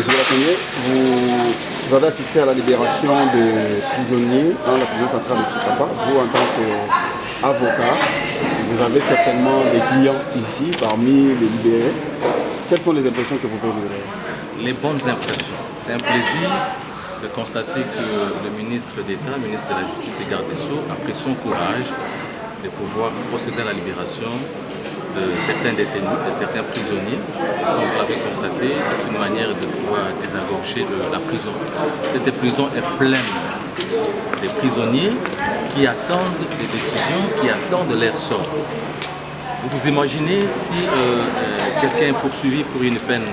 Monsieur Bâtonnier, vous avez assisté à la libération des prisonniers dans la prison centrale de Tshikapa. Vous, en tant qu'avocat, vous avez certainement des clients ici, parmi les libérés. Quelles sont les impressions que vous pouvez vous donner? Les bonnes impressions. C'est un plaisir de constater que le ministre d'État, ministre de la Justice et garde des Sceaux, a pris son courage de pouvoir procéder à la libération de certains détenus, de certains prisonniers. Comme vous l'avez constaté, c'est une manière de pouvoir désengorger la prison. Cette prison est pleine de prisonniers qui attendent des décisions, qui attendent leur sort. Vous imaginez si quelqu'un est poursuivi pour une peine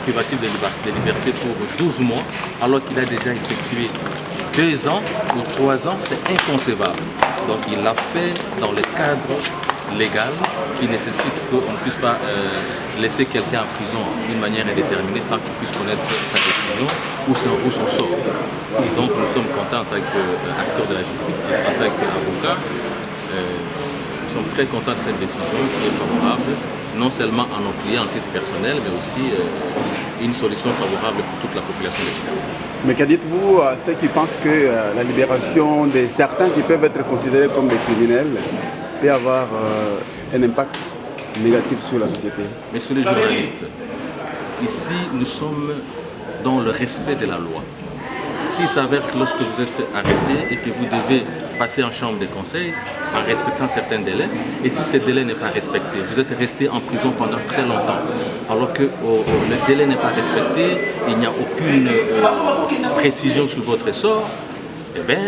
privative de liberté pour 12 mois, alors qu'il a déjà effectué 2 ans ou 3 ans, c'est inconcevable. Donc il l'a fait dans le cadre légal qui nécessite qu'on ne puisse pas laisser quelqu'un en prison d'une manière indéterminée sans qu'il puisse connaître sa décision ou son sort. Et donc nous sommes contents en tant qu'acteurs de la justice et en tant qu'avocats. Nous sommes très contents de cette décision qui est favorable, non seulement à nos clients en titre personnel, mais aussi une solution favorable pour toute la population de Tshikapa. Mais que dites-vous à ceux qui pensent que la libération de certains qui peuvent être considérés comme des criminels peut avoir un impact négatif sur la société? Messieurs les journalistes, ici nous sommes dans le respect de la loi. S'il s'avère que lorsque vous êtes arrêté et que vous devez passer en chambre de conseil en respectant certains délais, et si ce délai n'est pas respecté, vous êtes resté en prison pendant très longtemps, alors que le délai n'est pas respecté, il n'y a aucune précision sur votre sort, eh bien,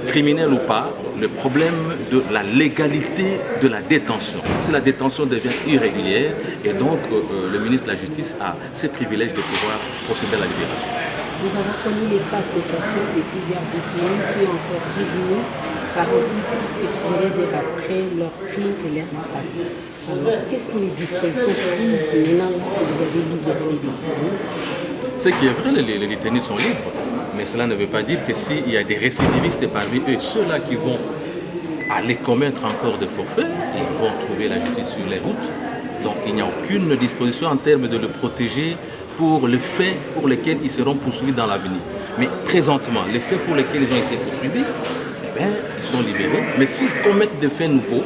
criminel ou pas, le problème de la légalité de la détention. Si la détention devient irrégulière, et donc le ministre de la Justice a ce privilège de pouvoir procéder à la libération. Nous avons connu les cas de chasseurs de plusieurs détenus qui ont encore prévenu par un but secondaires après leur crime et leur grâce. Alors, quelles sont les dispositions prises maintenant que vous avez libéré les détenus? Ce qui est vrai, les détenus sont libres. Mais cela ne veut pas dire que s'il y a des récidivistes parmi eux, ceux-là qui vont aller commettre encore des forfaits, ils vont trouver la justice sur les routes. Donc il n'y a aucune disposition en termes de le protéger pour les faits pour lesquels ils seront poursuivis dans l'avenir. Mais présentement, les faits pour lesquels ils ont été poursuivis, eh bien, ils sont libérés. Mais s'ils commettent des faits nouveaux,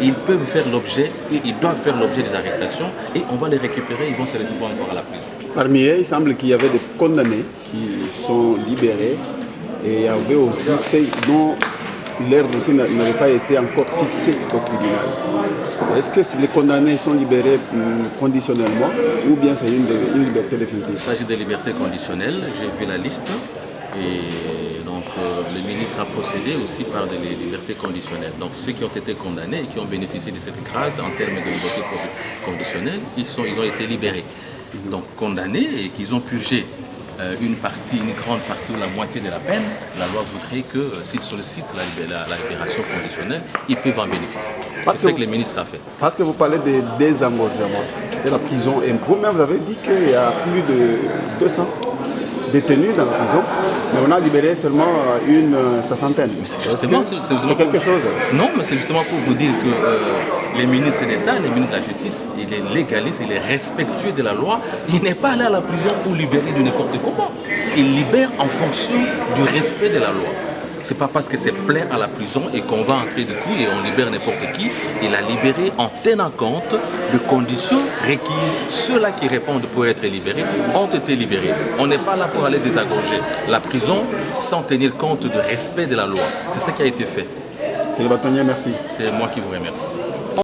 ils peuvent faire l'objet et ils doivent faire l'objet des arrestations et on va les récupérer, ils vont se retrouver encore à la prison. Parmi eux, il semble qu'il y avait des condamnés qui sont libérés et il y avait aussi ceux dont leur dossier n'avait pas été encore fixé au tribunal. Est-ce que les condamnés sont libérés conditionnellement ou bien c'est une liberté définitive? Il s'agit de liberté conditionnelle, j'ai vu la liste et donc le ministre a procédé aussi par des libertés conditionnelles. Donc ceux qui ont été condamnés et qui ont bénéficié de cette grâce en termes de liberté conditionnelle, ils ont été libérés. Donc condamnés et qu'ils ont purgé une grande partie ou la moitié de la peine, la loi voudrait que s'ils sollicitent la libération conditionnelle, ils peuvent en bénéficier. C'est ce que le ministre a fait. Parce que vous parlez de désengorgement de la prison et vous-même vous avez dit qu'il y a plus de 200 détenus dans la prison, mais on a libéré seulement une soixantaine. C'est justement quelque chose. Non, mais c'est justement pour vous dire que les ministres d'État, les ministres de la Justice, il est légaliste, il est respectueux de la loi. Il n'est pas allé à la prison pour libérer de n'importe comment. Il libère en fonction du respect de la loi. Ce n'est pas parce que c'est plein à la prison et qu'on va entrer du coup et on libère n'importe qui. Il a libéré en tenant compte de conditions requises. Ceux-là qui répondent pour être libérés ont été libérés. On n'est pas là pour aller désengorger la prison sans tenir compte du respect de la loi. C'est ce qui a été fait. C'est le bâtonnier, merci. C'est moi qui vous remercie.